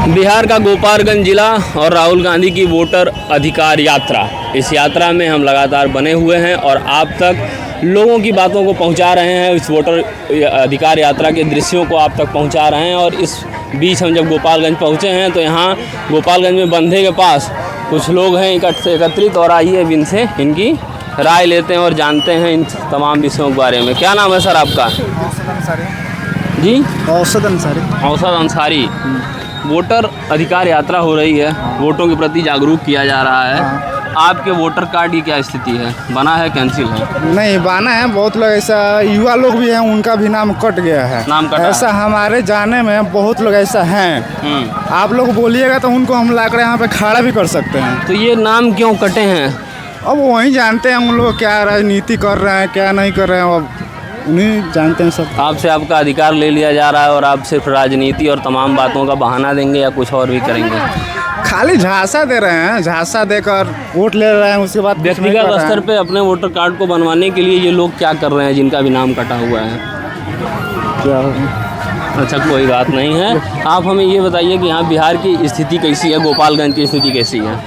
बिहार का गोपालगंज जिला और राहुल गांधी की वोटर अधिकार यात्रा, इस यात्रा में हम लगातार बने हुए हैं और आप तक लोगों की बातों को पहुंचा रहे हैं। इस वोटर अधिकार यात्रा के दृश्यों को आप तक पहुंचा रहे हैं। और इस बीच हम जब गोपालगंज पहुंचे हैं तो यहाँ गोपालगंज में बंधे के पास कुछ लोग हैं एकत्रित, और आइए अब इनसे इनकी राय लेते हैं और जानते हैं इन तमाम विषयों के बारे में। क्या नाम है सर आपका? जी, औसत अंसारी। औसत अंसारी। वोटर अधिकार यात्रा हो रही है, वोटों के प्रति जागरूक किया जा रहा है। आपके वोटर कार्ड की क्या स्थिति है? बना है, कैंसिल है? नहीं बना है। बहुत लोग ऐसा युवा लोग भी हैं, उनका भी नाम कट गया है। नाम कटा ऐसा है। हमारे जाने में बहुत लोग ऐसा हैं। आप लोग बोलिएगा तो उनको हम लाकर यहाँ पे खड़ा भी कर सकते हैं। तो ये नाम क्यों कटे हैं? अब वही जानते हैं उन लोग क्या राजनीति कर रहे हैं, क्या नहीं कर रहे हैं, अब उन्हीं जानते हैं सब। आपसे आपका अधिकार ले लिया जा रहा है और आप सिर्फ राजनीति और तमाम बातों का बहाना देंगे या कुछ और भी करेंगे? खाली झांसा दे रहे हैं, झांसा देकर वोट ले रहे हैं, उसके बाद कुछ नहीं कर व्यक्तिगत रहे हैं। स्तर पे अपने वोटर कार्ड को बनवाने के लिए ये लोग क्या कर रहे हैं जिनका भी नाम कटा हुआ है? क्या अच्छा, कोई बात नहीं है। आप हमें ये बताइए कि यहाँ बिहार की स्थिति कैसी है, गोपालगंज की स्थिति कैसी है?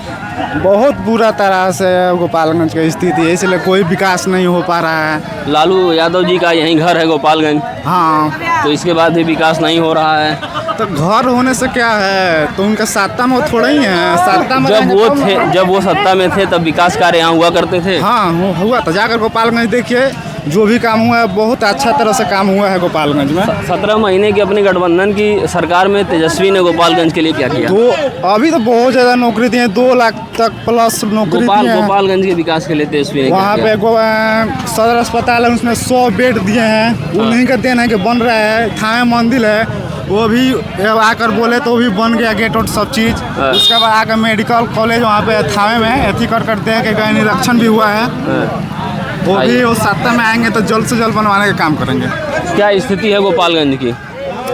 बहुत बुरा तरह से गोपालगंज की स्थिति है, इसलिए कोई विकास नहीं हो पा रहा है। लालू यादव जी का यहीं घर है गोपालगंज, हाँ, तो इसके बाद भी विकास नहीं हो रहा है। तो घर होने से क्या है, तो उनका सत्ता में वो थोड़ा ही है। सत्ता में जब वो सत्ता में थे तब विकास कार्य यहाँ हुआ करते थे। हाँ, हुआ तो जाकर गोपालगंज देखिए, जो भी काम हुआ है बहुत अच्छा तरह से काम हुआ है गोपालगंज में। 17 महीने की अपनी गठबंधन की सरकार में तेजस्वी ने गोपालगंज के लिए क्या किया? तो अभी तो बहुत ज़्यादा नौकरी दी है, 2 लाख तक प्लस नौकरी दी है। गोपालगंज के विकास के लिए तेजस्वी ने वहाँ पे सदर अस्पताल है, उसमें 100 बेड दिए हैं। उन्हीं का देन है कि बन रहा है। थाने मंदिर है, वो भी आकर बोले तो भी बन गया, गेट और सब चीज़। उसके बाद आकर मेडिकल कॉलेज वहाँ पे थाने में एथी कर दे के निरीक्षण भी हुआ है। वो भी वो सत्ता में आएंगे तो जल्द से जल्द बनवाने का काम करेंगे। क्या स्थिति है गोपालगंज की?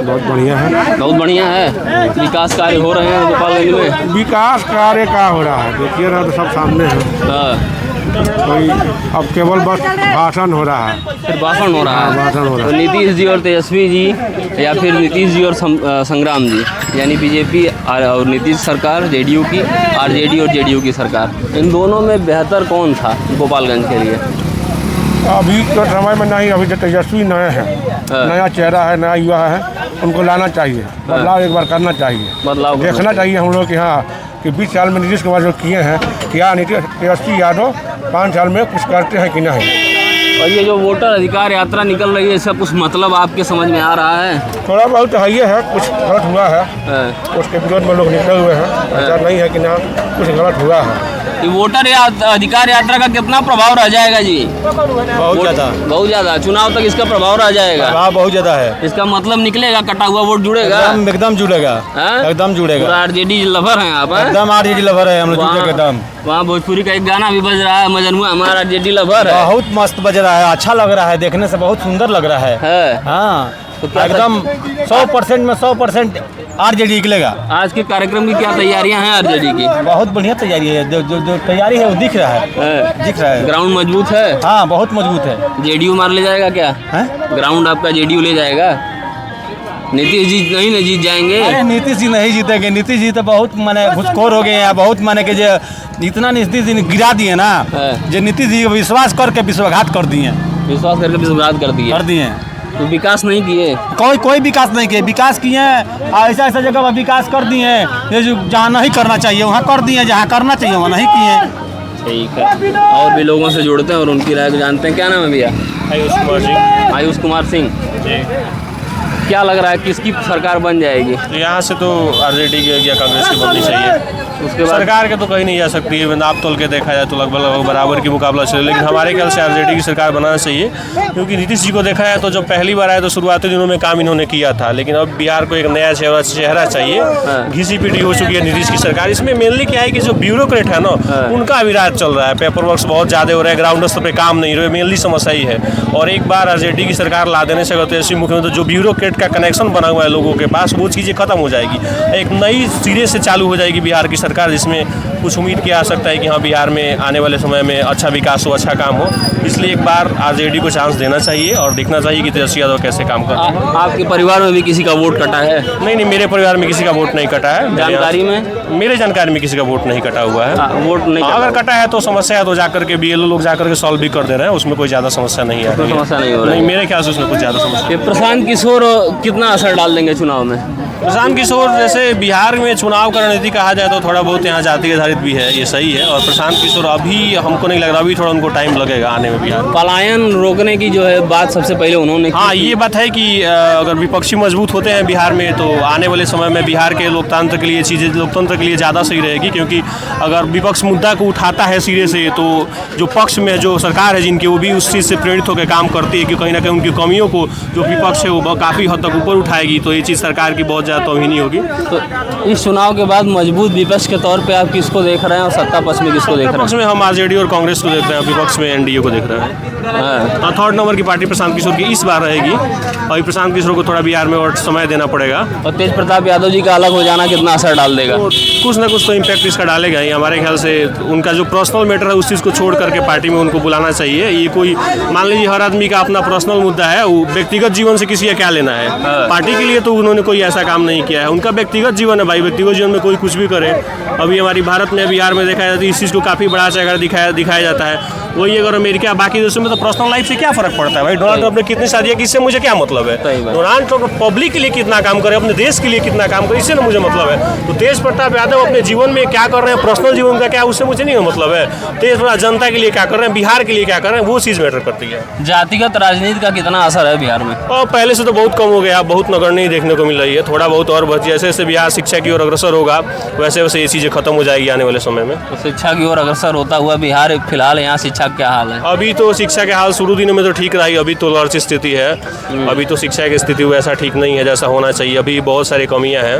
बहुत बढ़िया है। बहुत बढ़िया है। विकास कार्य हो रहे हैं गोपालगंज में? विकास कार्य का हो रहा है, देखिए ना, तो सब सामने है। कोई अब केवल बस भाषण हो रहा है। फिर भाषण हो रहा है? भाषण हो रहा तो है। नीतीश जी और तेजस्वी जी, या फिर नीतीश जी और संग्राम जी, यानी बीजेपी और नीतीश सरकार, जेडीयू की, आरजेडी और जेडीयू की सरकार, इन दोनों में बेहतर कौन था गोपालगंज के लिए? अभी के समय में नहीं, अभी जो तेजस्वी नए हैं, नया चेहरा है, नया युवा है, उनको लाना चाहिए। बदलाव एक बार करना चाहिए, बदलाव देखना चाहिए हम लोग कि हाँ कि 20 साल में नीतीश कुमार जो किए हैं, क्या तेजस्वी यादव 5 साल में कुछ करते हैं कि नहीं। और ये जो वोटर अधिकार यात्रा निकल रही है, इसका कुछ मतलब आपके समझ में आ रहा है? थोड़ा बहुत है, ये है कुछ गलत हुआ है, उसके विरोध में लोग निकले हुए हैं। ऐसा नहीं है कि ना कुछ गलत हुआ है। ये वोटर अधिकार यात्रा का कितना प्रभाव रह जाएगा जी? बहुत ज़्यादा। चुनाव तक इसका प्रभाव रह जाएगा? प्रभाव बहुत ज़्यादा है। इसका मतलब निकलेगा, कटा हुआ वोट जुड़ेगा? एकदम जुड़ेगा, एकदम जुड़ेगा। आरजेडी लवर हैं आप? एकदम आरजेडी लवर है हम लोग एकदम। वहाँ भोजपुरी का एक गाना भी बज रहा है, मजनू हमारा आरजेडी लवर है। बहुत मस्त बज रहा है, अच्छा लग रहा है, देखने से बहुत सुंदर लग रहा है। हाँ, तो एकदम 100% में 100% आरजेडी निकलेगा। आज के कार्यक्रम की क्या तैयारियां हैं आरजेडी की? बहुत बढ़िया तैयारी है, जो तैयारी है वो दिख रहा है। ग्राउंड मजबूत है? हाँ, बहुत मजबूत है। जेडीयू मार ले जाएगा क्या? ग्राउंड आपका जेडीयू ले जाएगा? नीतीश जी नहीं न जीत जाएंगे? अरे नीतीश जी नहीं जीतेंगे। नीतीश जी तो बहुत माने घुसखोर हो गए हैं, बहुत माने के जो इतना नीतीश जी गिरा दिए ना, जो नीतीश जी को विश्वास करके विश्वासघात कर दिए। विश्वास करके विश्वासघात कर दिए। तो विकास नहीं किए? कोई विकास नहीं किए। विकास किए ऐसा जगह पर विकास कर दिए, ये जो जहाँ नहीं करना चाहिए वहाँ कर दिए, जहाँ करना चाहिए वहाँ नहीं किए। ठीक है, और भी लोगों से जुड़ते हैं और उनकी राय को जानते हैं। क्या नाम है भैया? आयुष कुमार सिंह। आयुष कुमार सिंह जी। क्या लग रहा है किसकी सरकार बन जाएगी? यहाँ से तो आरजेडी की या कांग्रेस की बननी चाहिए। उसके बाद सरकार के तो कहीं नहीं जा सकती है, नाप तोल के देखा जाए तो लगभग बराबर की मुकाबला चले, लेकिन हमारे ख्याल से आरजेडी की सरकार बनाना चाहिए। क्योंकि नीतीश जी को देखा जाए तो जब पहली बार आए तो शुरुआती दिनों में काम इन्होंने किया था, लेकिन अब बिहार को एक नया चेहरा चाहिए। घिसी पीटी हो चुकी है नीतीश की सरकार। इसमें मेनली क्या है कि जो ब्यूरोक्रेट है ना, उनका अविराज चल रहा है, पेपर वर्क बहुत ज़्यादा हो रहा है, ग्राउंड स्तर पर काम नहीं रहे, मेनली समस्या ही है। और एक बार आरजेडी की सरकार ला देने से तेजस्वी मुख्यमंत्री जो ब्यूरोक्रेट का कनेक्शन बना हुआ है लोगों के पास, वो चीज़ें खत्म हो जाएगी। एक नई सिरे से चालू हो जाएगी बिहार की सरकार, जिसमें कुछ उम्मीद किया जा सकता है कि हाँ बिहार में आने वाले समय में अच्छा विकास हो, अच्छा काम हो। इसलिए एक बार आरजेडी को चांस देना चाहिए और देखना चाहिए कि तेजस्वी यादव कैसे काम करते हैं। आपके परिवार में भी किसी का वोट कटा है? नहीं, मेरे परिवार में किसी का वोट नहीं कटा है। जानकारी में? मेरे जानकारी में किसी का वोट नहीं कटा हुआ है। वोट नहीं कटा। अगर कटा है तो समस्या है तो जाकर के BLO लोग जाकर के सॉल्व भी कर दे रहे हैं, उसमें कोई ज़्यादा समस्या नहीं है। समस्या नहीं हो रही नहीं, मेरे ख्याल से उसमें कुछ ज़्यादा समस्या। ये प्रशांत किशोर कितना असर डाल देंगे चुनाव में? प्रशांत किशोर जैसे बिहार में चुनाव का रणनीति कहा जाए तो थोड़ा बहुत यहाँ जाति आधारित भी है, ये सही है। और प्रशांत किशोर अभी हमको नहीं लग रहा, अभी थोड़ा उनको टाइम लगेगा आने में बिहार। पलायन रोकने की जो है बात सबसे पहले उन्होंने की। हाँ, ये बात है कि अगर विपक्षी मजबूत होते हैं बिहार में तो आने वाले समय में बिहार के लोकतंत्र के लिए चीज़ें लोकतंत्र के लिए ज़्यादा सही रहेगी। क्योंकि अगर विपक्ष मुद्दा को उठाता है सिरे से तो जो पक्ष में जो सरकार है जिनके, वो भी उस चीज़ से प्रेरित होकर काम करती है कि कहीं ना कहीं उनकी कमियों को जो विपक्ष है वो काफ़ी हद तक ऊपर उठाएगी। तो ये चीज़ सरकार की बहुत ज़्यादा तौहीनी होगी। तो इस चुनाव के बाद मजबूत विपक्ष के तौर पे आप किसको देख रहे हैं और सत्ता पक्ष में किसको देख रहे हैं? पक्ष में हम आरजेडी और कांग्रेस को देख रहे हैं, विपक्ष में NDA को देख रहे हैं। हाँ। थर्ड नंबर की पार्टी प्रशांत किशोर की इस बार रहेगी और प्रशांत किशोर को थोड़ा बिहार में और समय देना पड़ेगा। और तेज प्रताप यादव जी का अलग हो जाना कितना असर डाल देगा? तो कुछ ना कुछ तो इम्पैक्ट इसका डालेगा ही। हमारे ख्याल से उनका जो पर्सनल मैटर है उस चीज़ को छोड़ करके पार्टी में उनको बुलाना चाहिए। ये कोई मान लीजिए हर आदमी का अपना पर्सनल मुद्दा है, वो व्यक्तिगत जीवन से किसी का क्या लेना है। पार्टी के लिए तो उन्होंने कोई ऐसा काम नहीं किया है, उनका व्यक्तिगत जीवन है भाई। व्यक्तिगत जीवन में कोई कुछ भी करे। अभी हमारी भारत में बिहार में देखा जाता है इस चीज़ को काफ़ी बड़ा चढ़ा दिखाया जाता है। वही अगर अमेरिका बाकी देशों में तो पर्सनल लाइफ से क्या फर्क पड़ता है भाई? डोनाल्ड ट्रंप ने कितनी शादियाँ की, इससे मुझे क्या मतलब है? डोनाल्ड ट्रंप पब्लिक के लिए कितना काम करे, अपने देश के लिए कितना काम करे, इससे ना मुझे मतलब है। तो तेज प्रताप यादव अपने जीवन में क्या कर रहे हैं, पर्सनल जीवन का क्या, उससे मुझे नहीं मतलब है। तेज प्रताप जनता के लिए क्या कर रहे हैं, बिहार के लिए क्या कर रहे हैं, वो चीज़ मैटर करती है। जातिगत राजनीति का कितना असर है बिहार में? और पहले से तो बहुत कम हो गया, बहुत नगण्य देखने को मिल रही है। थोड़ा बहुत और जैसे जैसे बिहार शिक्षा की ओर अग्रसर होगा वैसे वैसे ये चीज़ें खत्म हो जाएगी आने वाले समय में। तो शिक्षा की ओर अग्रसर होता हुआ बिहार फिलहाल यहाँ शिक्षा का क्या हाल है? अभी तो शिक्षा के हाल शुरू दिनों में तो ठीक रही, अभी तो लड़ची स्थिति है। अभी तो शिक्षा की स्थिति वैसा ठीक नहीं है जैसा होना चाहिए। अभी बहुत सारी कमियां हैं,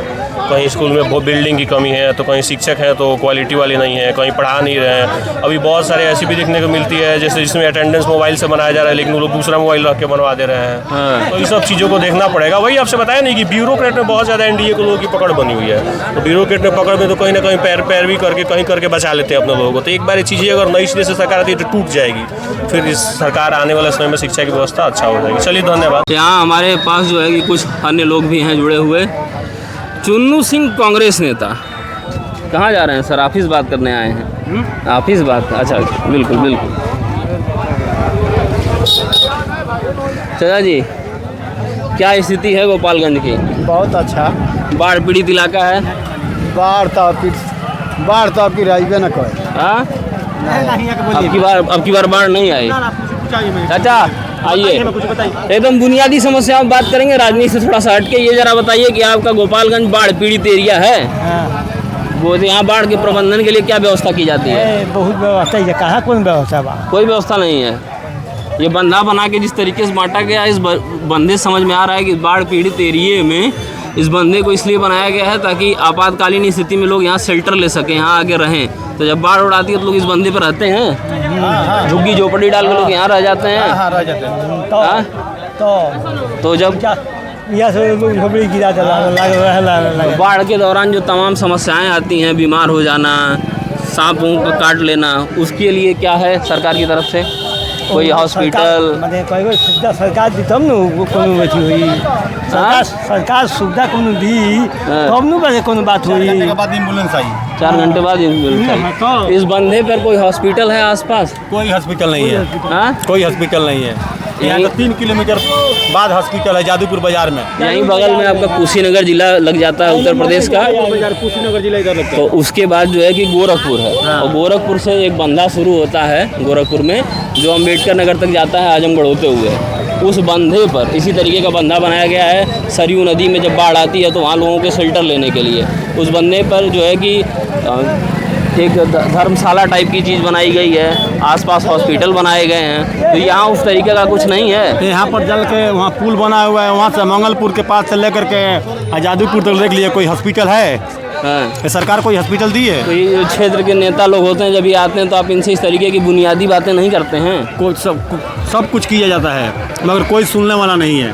कहीं स्कूल में बहुत बिल्डिंग की कमी है, तो कहीं शिक्षक हैं तो क्वालिटी वाले नहीं है, कहीं पढ़ा नहीं रहे हैं। अभी बहुत सारे ऐसी भी देखने को मिलती है जैसे जिसमें अटेंडेंस मोबाइल से बनाया जा रहा है लेकिन वो लोग दूसरा मोबाइल रख के बनवा दे रहे हैं। तो ये सब चीज़ों को देखना पड़ेगा। वही आपसे बताया नहीं कि ब्यूरोक्रेट में बहुत ज़्यादा NDA के लोगों की पकड़ बनी हुई है। तो ब्यूरोक्रेट में पकड़ में तो कहीं ना कहीं पैरवी करके कहीं करके बचा लेते हैं अपने लोगों को। तो एक बार ये चीज़ें अगर नई सिरे से सरकार आती है तो टूट जाएगी, फिर इस सरकार आने वाले समय में शिक्षा की व्यवस्था अच्छा हो जाएगी। चलिए धन्यवाद। यहाँ हमारे पास जो है कि कुछ अन्य लोग भी हैं जुड़े हुए। चुन्नू सिंह कांग्रेस नेता, कहाँ जा रहे हैं सर? ऑफिस बात करने आए हैं? ऑफिस बात, अच्छा बिल्कुल बिल्कुल। चाचा जी, क्या स्थिति है गोपालगंज की? बहुत अच्छा। बाढ़ पीड़ित इलाका है। बाढ़ तो आपकी राइबे न कोई। हाँ, अब की बार बाढ़ नहीं आई। चाचा आइए, एकदम बुनियादी समस्या में बात करेंगे, राजनीति से थोड़ा सा हटके। ये जरा बताइए कि आपका गोपालगंज बाढ़ पीड़ित एरिया है, वो यहाँ बाढ़ के प्रबंधन के लिए क्या व्यवस्था की जाती है? बहुत व्यवस्था है, कहाँ कौन व्यवस्था बा? कोई व्यवस्था नहीं है। ये बंधा बना के जिस तरीके से बांटा गया, इस बंधे समझ में आ रहा है कि बाढ़ पीड़ित एरिए में इस बंधे को इसलिए बनाया गया है ताकि आपातकालीन स्थिति में लोग यहाँ शेल्टर ले सकें, यहाँ आगे रहें। तो जब बाढ़ उड़ाती है तो लोग इस बंधे पर रहते हैं, झुग्गी झोपड़ी डाल के लोग यहाँ रह जाते हैं। रह जाते हैं। तो जब झोपड़ी गिरा बाढ़ के दौरान जो तमाम समस्याएं आती हैं, बीमार हो जाना, सांपों को काट लेना, उसके लिए क्या है सरकार की तरफ से? कोई हॉस्पिटल कोई सुविधा सरकार दी तब न वो कोनो बैठी हुई। सरकार सुविधा कोनो दी तब न बजे कोनो बात हुई। 4 घंटे बाद एम्बुलेंस आई। 4 घंटे बाद एम्बुलेंस आई। इस बंधे पर कोई हॉस्पिटल है आसपास? कोई हॉस्पिटल नहीं है। हाँ, कोई हॉस्पिटल नहीं है। यहाँ तो 3 किलोमीटर बाद हॉस्पिटल है जादूपुर बाजार में। यहीं बगल में आपका कुशीनगर जिला लग जाता है उत्तर प्रदेश का। कुशीनगर जिला इधर लगता है। तो उसके बाद जो है कि गोरखपुर है, और गोरखपुर से एक बंधा शुरू होता है गोरखपुर में जो अम्बेडकर नगर तक जाता है आजमगढ़ होते हुए। उस बंधे पर इसी तरीके का बंधा बनाया गया है। सरयू नदी में जब बाढ़ आती है तो वहाँ लोगों के शेल्टर लेने के लिए उस बंधे पर जो है कि एक धर्मशाला टाइप की चीज़ बनाई गई है, आसपास हॉस्पिटल बनाए गए हैं। तो यहाँ उस तरीके का कुछ नहीं है। यहाँ पर जल के वहाँ पुल बना हुआ है, वहाँ से मंगलपुर के पास से लेकर के आजादीपुर तक देख लिए कोई हॉस्पिटल है? हाँ, सरकार कोई हॉस्पिटल दी है? तो ये क्षेत्र के नेता लोग होते हैं, जब ये आते हैं तो आप इनसे इस तरीके की बुनियादी बातें नहीं करते हैं? कोई सब कुछ किया जाता है मगर कोई सुनने वाला नहीं है।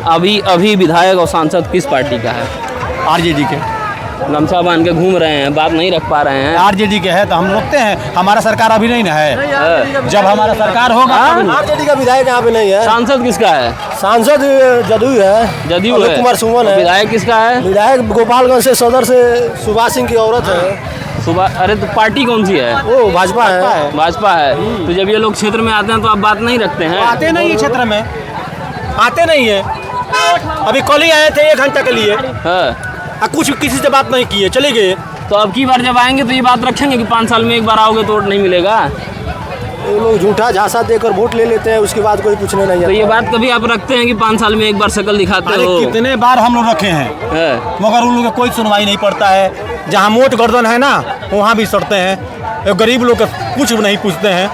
अभी विधायक और सांसद किस पार्टी का है? RJD के। गमछा बांध के घूम रहे हैं, बात नहीं रख पा रहे हैं। आरजेडी के है तो हम रोकते हैं, हमारा सरकार अभी नहीं ना है, जब हमारा सरकार होगा। आरजेडी का विधायक यहाँ पे नहीं है। सांसद किसका है? सांसद जदयू है, जदयू है। कुमार सुमन है। विधायक किसका है? विधायक गोपालगंज से सदर से सुभाष सिंह की औरत है। सुबह, अरे तो पार्टी कौन सी है? वो भाजपा है। भाजपा है। तो जब ये लोग क्षेत्र में आते हैं तो आप बात नहीं रखते हैं? आते नहीं है क्षेत्र में, आते नहीं है। अभी कल ही आए थे 1 घंटा के लिए, हाँ। कुछ किसी से बात नहीं किए, चले गए। तो अब की बार जब आएंगे तो ये बात रखेंगे कि 5 साल में एक बार आओगे तो वोट नहीं मिलेगा? वो लोग झूठा झांसा देकर वोट ले लेते हैं, उसके बाद कोई पूछने नहीं तो आता। ये बात कभी आप रखते हैं कि 5 साल में एक बार शक्ल दिखाते अरे हो? कितने बार हम लोग रखे हैं, है। मगर उन लोग का कोई सुनवाई नहीं पड़ता है। जहाँ मोट गर्दन है ना, वहाँ भी सड़ते हैं। ये गरीब लोग का कुछ नहीं पूछते हैं,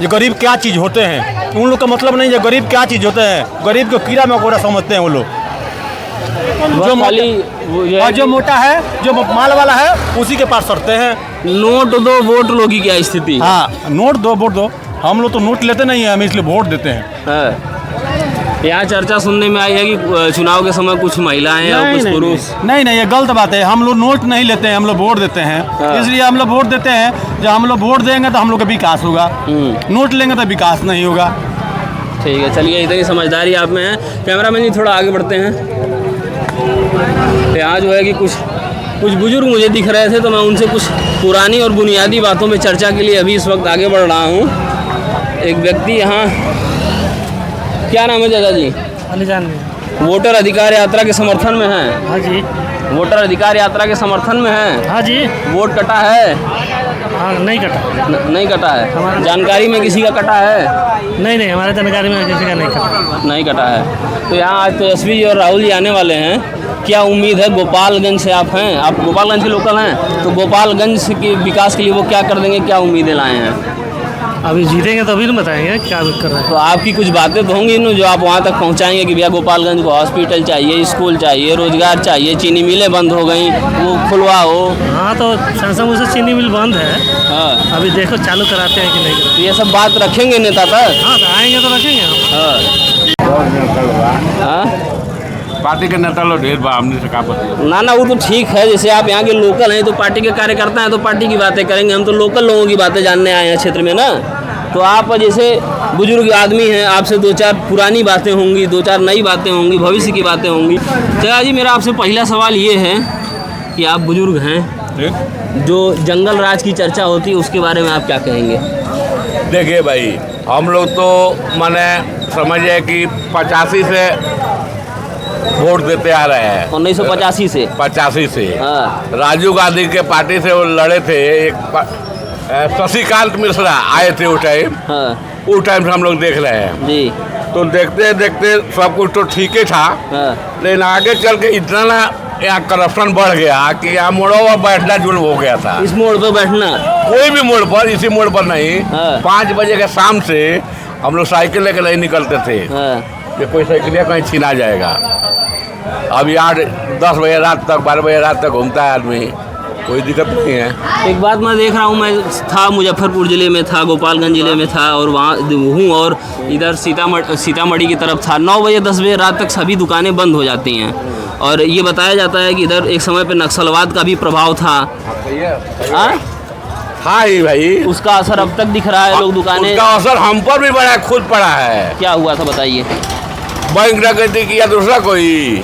ये गरीब क्या चीज़ होते हैं, उन लोग का मतलब नहीं है गरीब क्या चीज़ होते हैं। गरीब को कीड़ा मकोड़ा समझते हैं वो लोग। जो खाली वो जो है और जो मोटा है, जो माल वाला है, उसी के पास सड़ते हैं। नोट दो वोट लो की क्या स्थिति? हाँ, नोट दो वोट दो। हम लोग तो नोट लेते नहीं है, हम इसलिए वोट देते हैं। है। यहाँ चर्चा सुनने में आई है कि चुनाव के समय कुछ महिलाएं और कुछ पुरुष। नहीं, ये गलत बात है। हम लोग नोट नहीं लेते हैं, हम लोग वोट देते हैं। हाँ। इसलिए हम लोग वोट देते हैं। जब हम लोग वोट देंगे तो हम लोग का विकास होगा, नोट लेंगे तो विकास नहीं होगा। ठीक है, चलिए, इतनी समझदारी आप में है। कैमरामैन जी थोड़ा आगे बढ़ते हैं। यहाँ जो है कि कुछ बुजुर्ग मुझे दिख रहे थे, तो मैं उनसे कुछ पुरानी और बुनियादी बातों में चर्चा के लिए अभी इस वक्त आगे बढ़ रहा हूँ। एक व्यक्ति यहाँ, क्या नाम है चाचा जी? अलीजान वोटर अधिकार यात्रा के समर्थन में हैं? हाँ जी, वोटर अधिकार यात्रा के समर्थन में हैं? हाँ जी। वोट कटा है? हाँ, नहीं कटा। नहीं कटा है। जानकारी में किसी का कटा है? नहीं, हमारे जानकारी में किसी का नहीं कटा। नहीं कटा है। तो यहाँ आज तेजस्वी जी और राहुल जी आने वाले हैं। क्या उम्मीद है? गोपालगंज से आप हैं, आप गोपालगंज के लोकल हैं, तो गोपालगंज के विकास के लिए वो क्या कर देंगे, क्या उम्मीदें लाए हैं? अभी जीतेंगे तो अभी तो बताएंगे क्या कर रहे हैं। तो आपकी कुछ बातें तो होंगी ना जो आप वहाँ तक पहुँचाएंगे कि भैया गोपालगंज को हॉस्पिटल चाहिए, स्कूल चाहिए, रोजगार चाहिए, चीनी मिलें बंद हो गई, वो खुलवाओ। हाँ, तो संसद से चीनी मिल बंद है। हाँ, अभी देखो चालू कराते हैं कि नहीं कराते। तो ये सब बात रखेंगे नेता तक? हाँ, तो आएंगे तो रखेंगे हम। हाँ, पार्टी के नेता लोग ढेर बा, हमने से का पता। ना वो तो ठीक है। जैसे आप यहाँ के लोकल हैं तो पार्टी के कार्यकर्ता हैं तो पार्टी की बातें करेंगे, हम तो लोकल लोगों की बातें जानने आए हैं क्षेत्र में ना। तो आप जैसे बुजुर्ग आदमी हैं, आपसे 2-4 पुरानी बातें होंगी, 2-4 नई बातें होंगी, भविष्य की बातें होंगी। चाचा जी, मेरा आपसे पहला सवाल ये है कि आप बुजुर्ग हैं, जो जंगल राज की चर्चा होती है उसके बारे में आप क्या कहेंगे? देखिए भाई, हम लोग तो माने समझिए कि 85 से वोट देते आ रहे हैं। 1985 से? 85 से। हाँ। राजीव गांधी के पार्टी से वो लड़े थे। एक शशिकांत मिश्रा आए थे उस टाइम। हाँ उस टाइम से हम लोग देख रहे हैं। जी। तो देखते देखते सब कुछ तो ठीक ही था, हाँ। लेकिन आगे चल के इतना ना यहाँ करप्शन बढ़ गया कि यहाँ मोड़ों पर बैठना जुल्म हो गया था। इस मोड़ पे बैठना? कोई भी मोड़ पर, इसी मोड़ पर नहीं। हाँ। 5 बजे के शाम से हम लोग साइकिल लेकर नहीं निकलते थे हाँ। कि कोई साइकिल कहीं छीना जाएगा। अभी 8-10 बजे रात तक, 12 बजे रात तक घूमता है आदमी, कोई दिक्कत नहीं है। एक बात मैं देख रहा हूँ, मैं था मुजफ्फरपुर ज़िले में था, गोपालगंज ज़िले में था, और वहाँ हूँ, और इधर सीतामढ़ी की तरफ था। 9 बजे 10 बजे रात तक सभी दुकानें बंद हो जाती हैं, और ये बताया जाता है कि इधर एक समय पे नक्सलवाद का भी प्रभाव था। हाँ ही भाई, उसका असर अब तक दिख रहा है। लोग दुकानें, उसका असर हम पर भी बड़ा खुद पड़ा है। क्या हुआ था बताइए? बैंक डकैती किया दूसरा कोई,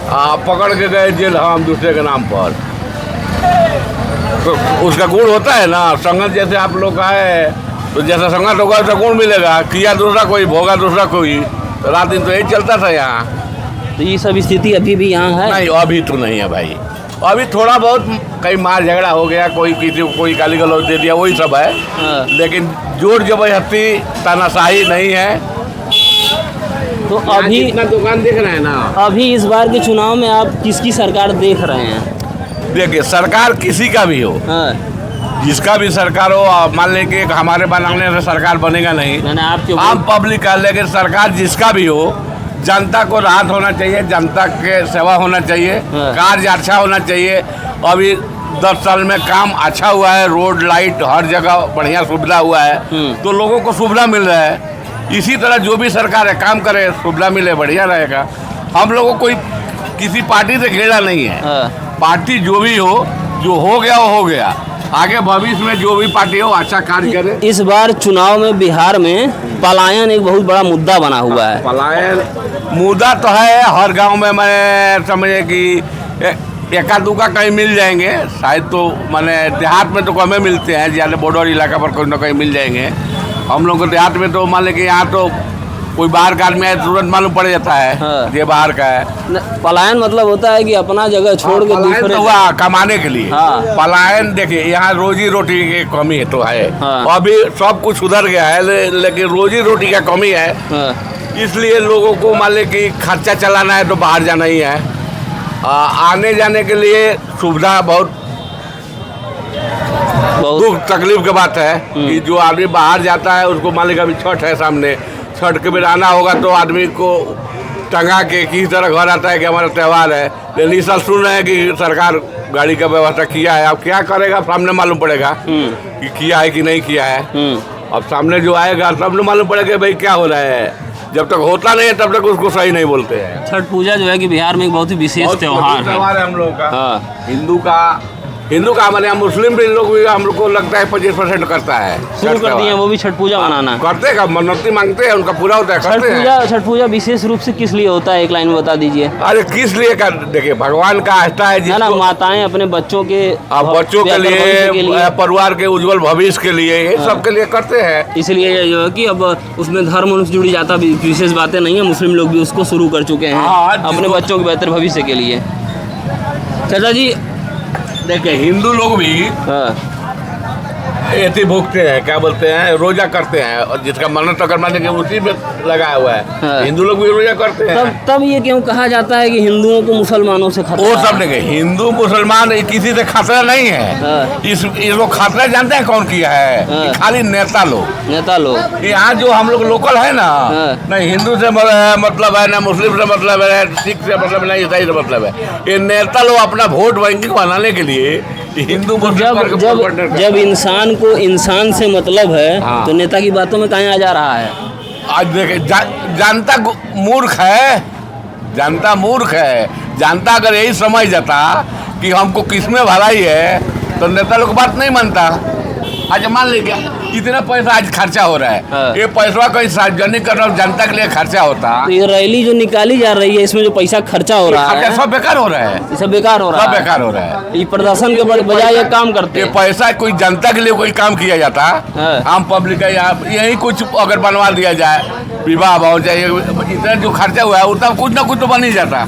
पकड़ के गए जेल हम दूसरे के नाम पर। तो उसका गुण होता है ना, संगत जैसे आप लोग का है, तो जैसा संगत होगा उसका गुण मिलेगा। किया दूसरा कोई, भोगा दूसरा कोई, तो रात दिन तो यही चलता था यहाँ। तो ये सब स्थिति अभी भी यहाँ है? नहीं, अभी तो नहीं है भाई। अभी थोड़ा बहुत कहीं मार झगड़ा हो गया, कोई किसी को कोई गाली गलौज दे दिया, वही सब है। हाँ। लेकिन जोर जबरदस्ती तानाशाही नहीं है। तो अभी इतना दुकान देख रहे हैं ना, अभी इस बार के चुनाव में आप किसकी सरकार देख रहे हैं? देखिए, सरकार किसी का भी हो, हाँ। जिसका भी सरकार हो, आप मान लें कि हमारे बनाने से सरकार बनेगा नहीं, मैंने आपके आम पब्लिक का, लेकिन सरकार जिसका भी हो, जनता को राहत होना चाहिए, जनता के सेवा होना चाहिए, हाँ। कार्य अच्छा होना चाहिए। अभी 10 साल में काम अच्छा हुआ है, रोड लाइट हर जगह बढ़िया सुविधा हुआ है, तो लोगों को सुविधा मिल रहा है। इसी तरह जो भी सरकार है काम करे, सुविधा मिले, बढ़िया रहेगा। हम लोगों को कोई किसी पार्टी से घेरा नहीं है। हाँ। पार्टी जो भी हो, जो हो गया वो हो गया, आगे भविष्य में जो भी पार्टी हो अच्छा कार्य करे। इस बार चुनाव में बिहार में पलायन एक बहुत बड़ा मुद्दा बना हुआ है। पलायन मुद्दा तो है हर गांव में, मैं समझे कि एका दूका कहीं मिल जाएंगे शायद, तो मैंने देहात में तो कम मिलते हैं, ज़्यादा बॉर्डर इलाका पर कोई ना कहीं मिल जाएंगे। हम लोग को देहात में तो मान लें कि यहाँ तो कोई बाहर का आदमी है तुरंत मालूम पड़ जाता है। हाँ। ये बाहर का है। पलायन मतलब होता है कि अपना जगह छोड़ के पलायन दूसरे तो हुआ कमाने के लिए। हाँ। पलायन देखिए यहाँ रोजी रोटी की कमी है तो है। हाँ। अभी सब कुछ सुधर गया है लेकिन रोजी रोटी का कमी है। हाँ। इसलिए लोगों को मान लें कि खर्चा चलाना है तो बाहर जाना ही है। आने जाने के लिए सुविधा बहुत दुख तकलीफ की बात है कि जो आदमी बाहर जाता है उसको मान लें अभी छठ है सामने, छठ के भी आना होगा तो आदमी को टंगा के किस तरह घर आता है कि हमारा त्यौहार है। लेकिन इस साल सुन रहे हैं कि सरकार गाड़ी का व्यवस्था किया है, अब क्या करेगा सामने मालूम पड़ेगा कि किया है कि नहीं किया है। अब सामने जो आएगा तब मालूम पड़ेगा भाई क्या हो रहा है। जब तक होता नहीं है तब तक उसको सही नहीं बोलते हैं। छठ पूजा जो है कि बिहार में एक बहुत ही विशेष त्योहार है हम लोगों का। हाँ। हिंदू का मैंने मुस्लिम भी लोग भी हम लोग को लगता है 25% करता है। शुरू कर दिए वो भी छठ पूजा मनाना। करते का मन्नती मांगते हैं, उनका पूरा होता है, करते हैं। छठ पूजा विशेष रूप से किस लिए होता है, एक लाइन में बता दीजिए। अरे किस लिए कर, देखिए भगवान का आस्था है ना, माताएं अपने बच्चों के लिए परिवार के उज्जवल भविष्य के लिए ये सब के लिए करते हैं। इसलिए जो है कि अब उसमें धर्म से जुड़ी जाता विशेष बातें नहीं है, मुस्लिम लोग भी उसको शुरू कर चुके हैं अपने बच्चों के बेहतर भविष्य के लिए। चाचा जी देखिए हिंदू लोग भी ऐसे भूखते हैं, क्या बोलते हैं, रोजा करते हैं, और जिसका मन्नत अगर मान लेंगे उसी में लगाया हुआ है। हाँ। हिंदू लोग भी रोजा करते हैं। तब ये क्यों कहा जाता है कि हिंदुओं को मुसलमानों से खतरा? वो सब देखिए हिंदू मुसलमान किसी से खतरा नहीं है। हाँ। इसको खतरा जानते हैं कौन किया है? हाँ। खाली नेता लोग। यहाँ जो हम लोग लोकल है ना, नहीं हिंदू से मतलब है ना मुस्लिम से मतलब है, सिख से मतलब नहीं, ईसाई से मतलब है। ये नेता लोग अपना वोट बैंक बनाने के लिए हिंदू जब इंसान को इंसान से मतलब है। हाँ। तो नेता की बातों में कहाँ आ जा रहा है? आज देखे जनता मूर्ख है, जनता अगर यही समझ जाता कि हमको किसमें भलाई है तो नेता लोग बात नहीं मानता। आज मान लीजिए कितना पैसा आज खर्चा हो रहा है। हाँ। ये पैसा कहीं सार्वजनिक करना जनता के लिए खर्चा होता। तो ये रैली जो निकाली जा रही है इसमें जो पैसा खर्चा हो रहा है सब बेकार हो रहा है। सब बेकार हो रहा है। ये प्रदर्शन के बजाय ये काम करते हैं। पैसा कोई जनता के लिए कोई काम किया जाता। हाँ। आम पब्लिक का यही कुछ अगर बनवा दिया जाए, विवाह भाव चाहिए, इतना जो खर्चा हुआ है उतना कुछ ना कुछ तो बन ही जाता।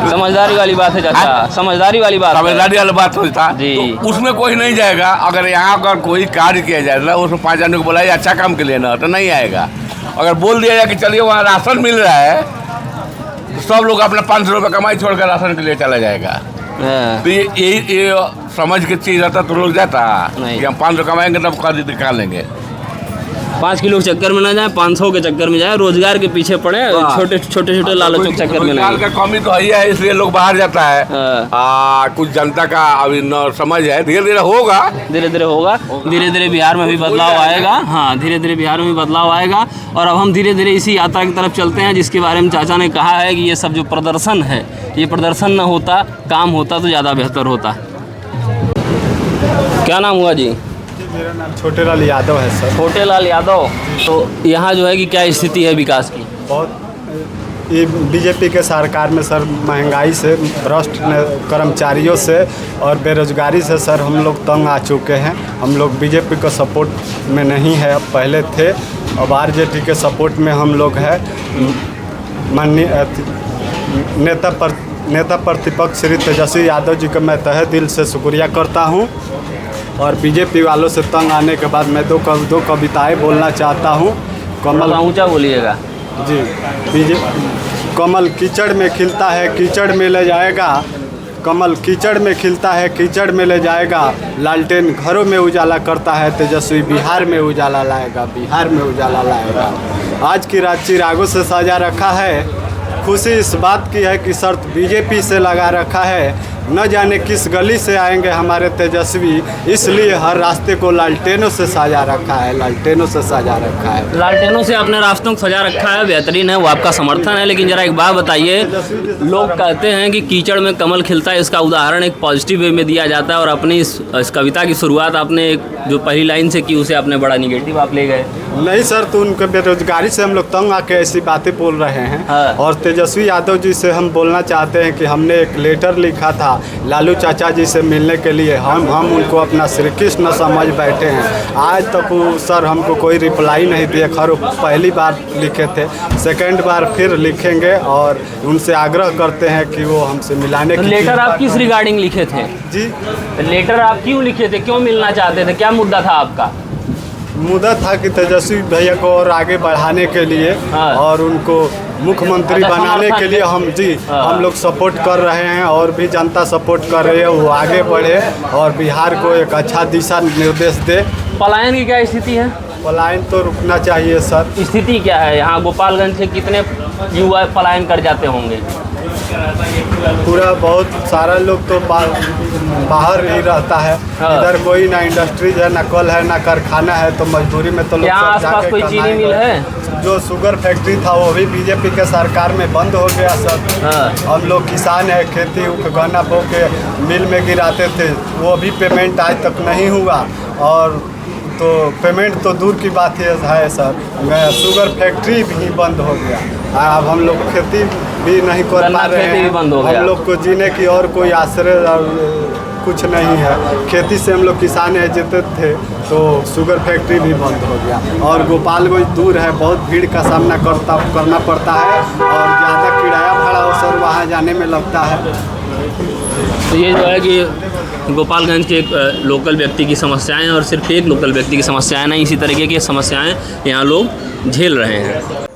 समझदारी वाली बात है चाचा, समझदारी वाली बात होता जी। तो उसमें कोई नहीं जाएगा। अगर यहाँ अगर कोई कार्य किया जाएगा उसमें 5 आदमी को बुलाया अच्छा काम के लिए ना तो नहीं आएगा। अगर बोल दिया जाए कि चलिए वहाँ राशन मिल रहा है तो सब लोग अपना 500 रुपये कमाई छोड़कर राशन के लिए चला जाएगा। तो ये समझ के चीज रहता तो लोग जाता कि हम 500 कमाएंगे तब खरीद निकाल लेंगे। 5 किलो के चक्कर में ना जाए, 500 के चक्कर में जाए, रोजगार के पीछे पड़े, छोटे छोटे लालचों के चक्कर में नहीं। का कमी तो है इसलिए लोग बाहर जाता है। कुछ जनता का अभी न समझ है, धीरे धीरे होगा, धीरे धीरे बिहार में भी बदलाव आएगा। हाँ, धीरे धीरे बिहार में भी बदलाव आएगा। और अब हम धीरे धीरे इसी यात्रा की तरफ चलते हैं जिसके बारे में चाचा ने कहा है कि ये सब जो प्रदर्शन है, ये प्रदर्शन न होता, काम होता तो ज़्यादा बेहतर होता। क्या नाम हुआ जी? मेरा नाम छोटे लाल यादव है सर। छोटे लाल यादव। तो यहाँ जो है कि क्या स्थिति है विकास की? बहुत ये बीजेपी के सरकार में सर महंगाई से, भ्रष्ट कर्मचारियों से और बेरोजगारी से सर हम लोग तंग आ चुके हैं। हम लोग बीजेपी का सपोर्ट में नहीं है, अब पहले थे, अब आरजेडी के सपोर्ट में हम लोग है। माननीय नेता प्रतिपक्ष श्री तेजस्वी यादव जी का मैं तहे दिल से शुक्रिया करता हूँ। और बीजेपी वालों से तंग आने के बाद मैं दो कविताएं बोलना चाहता हूँ। कमल ऊंचा बोलिएगा जी। कमल कीचड़ में खिलता है, कीचड़ में ले जाएगा। कमल कीचड़ में खिलता है, कीचड़ में ले जाएगा। लालटेन घरों में उजाला करता है, तेजस्वी बिहार में उजाला लाएगा, बिहार में उजाला लाएगा। आज की रात चिरागों से सजा रखा है, खुशी इस बात की है कि शर्त बीजेपी से लगा रखा है, न जाने किस गली से आएंगे हमारे तेजस्वी, इसलिए हर रास्ते को लालटेनों से सजा रखा है, लालटेनों से सजा रखा है। लालटेनों से अपने रास्तों को सजा रखा है, बेहतरीन है, वो आपका समर्थन है। लेकिन जरा एक बात बताइए, लोग कहते हैं कि कीचड़ में कमल खिलता है, इसका उदाहरण एक पॉजिटिव वे में दिया जाता है और अपनी इस कविता की शुरुआत आपने जो पहली लाइन से की उसे आपने बड़ा निगेटिव आप ले गए। नहीं सर, तो उनके बेरोजगारी से हम लोग तंग आके ऐसी बातें बोल रहे हैं। हाँ। और तेजस्वी यादव जी से हम बोलना चाहते हैं कि हमने एक लेटर लिखा था लालू चाचा जी से मिलने के लिए, हम उनको अपना श्री कृष्ण समझ बैठे हैं। आज तक वो सर हमको कोई रिप्लाई नहीं दिए। खैर पहली बार लिखे थे, सेकंड बार फिर लिखेंगे और उनसे आग्रह करते हैं कि वो हमसे मिलाने तो की। लेटर आप किस रिगार्डिंग लिखे थे? जी, लेटर आप क्यों लिखे थे, क्यों मिलना चाहते थे, क्या मुद्दा था आपका? मुद्दा था कि तेजस्वी भैया को और आगे बढ़ाने के लिए हाँ। और उनको मुख्यमंत्री अच्छा, बनाने समर्थन के लिए हम लोग सपोर्ट कर रहे हैं और भी जनता सपोर्ट कर रही है, वो आगे बढ़े और बिहार को एक अच्छा दिशा निर्देश दे। पलायन की क्या स्थिति है? पलायन तो रुकना चाहिए सर। स्थिति क्या है? यहाँ गोपालगंज से कितने युवा पलायन कर जाते होंगे? पूरा बहुत सारा लोग तो बाहर ही रहता है। हाँ। इधर कोई ना इंडस्ट्रीज है, ना कल है, ना कारखाना है, तो मजदूरी में तो लोग यहाँ सब आसपास जाके कोई चीनी मिल है? जो शुगर फैक्ट्री था वो भी बीजेपी के सरकार में बंद हो गया सर। हाँ। हम लोग किसान है, खेती गन्ना बो के मिल में गिराते थे, वो भी पेमेंट आज तक नहीं हुआ। और तो पेमेंट तो दूर की बात है सर, शुगर फैक्ट्री भी बंद हो गया। अब हम लोग खेती भी नहीं कर पा रहे हैं। हम लोग को जीने की और कोई आश्रय और कुछ नहीं है। खेती से हम लोग किसान है जीते थे, तो शुगर फैक्ट्री भी बंद हो गया। और गोपालगंज दूर है, बहुत भीड़ का सामना करना पड़ता है और ज़्यादा किराया भाड़ा हो सर वहाँ जाने में लगता है। तो ये जो है कि गोपालगंज के एक लोकल व्यक्ति की समस्याएं और सिर्फ एक लोकल व्यक्ति की समस्याएं नहीं, इसी तरीके की समस्याएं यहाँ लोग झेल रहे हैं।